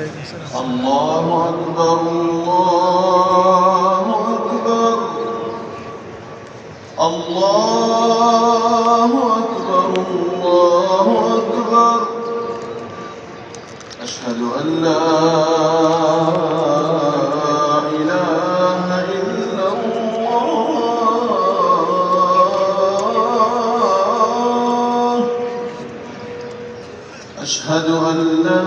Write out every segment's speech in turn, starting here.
عليكم السلام. الله أكبر الله أكبر الله أكبر الله أكبر أشهد أن لا إله إلا الله أشهد أن لا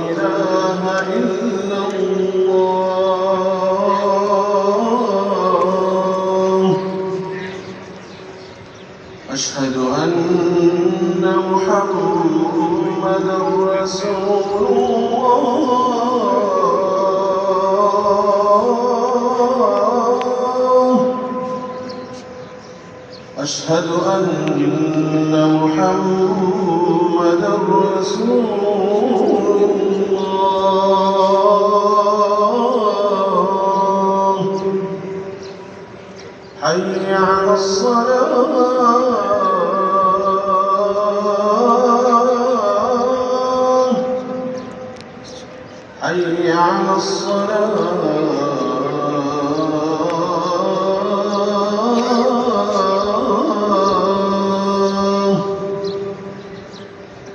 إله إلا الله أشهد أن محمدًا رسول الله أشهد أن محمدًا رسول الله حي على الصلاة حي على الصلاة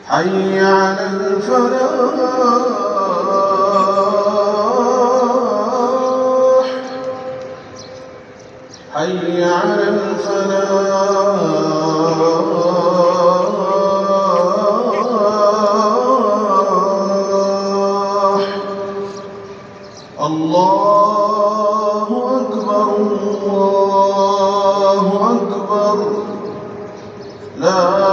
حي على الفلاح حي على الفلاح الله أكبر الله أكبر لا